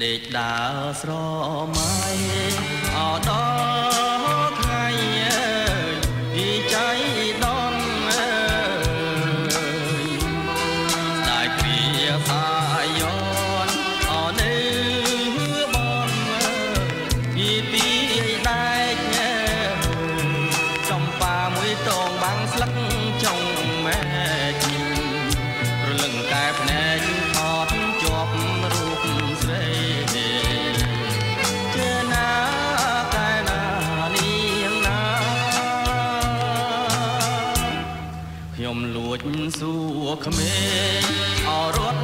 ដេកដើរស្រមៃអដល់ថ្ងៃពីចៃដនតែគ្រាសាយនអនៅបងពីទីដែកចំប៉ាមួយតងបាំងស្លឹកចុងម៉ែរលឹងតែភ្នែកថតជាប់រូបស្រីខ្ញុំលួចសួរក្មេងអរត់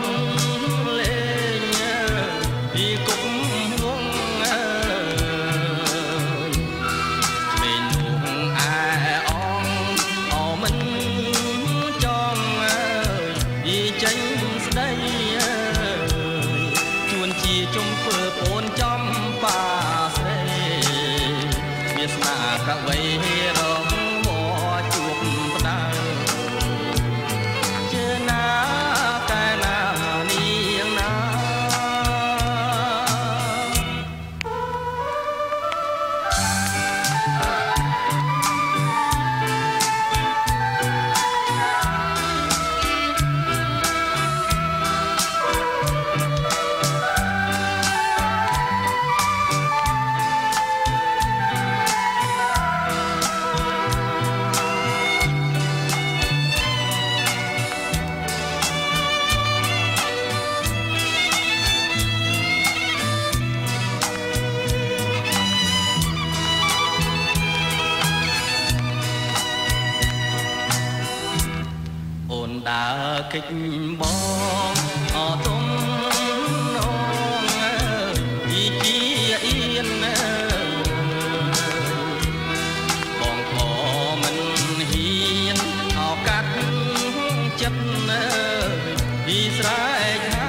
លេងពីគុកងងក្មេងនោះអែអងអមិនចង់ពីចេញស្ដីជួនជាជុំធ្វើពូនចំបាស្រីវាស្នាកវីរងជួបផ្ដៅដើរកិច្ចបងអទុំនងពីជាអៀនបងខមិនហ៊ានអកាត់ចិត្តពីស្រែក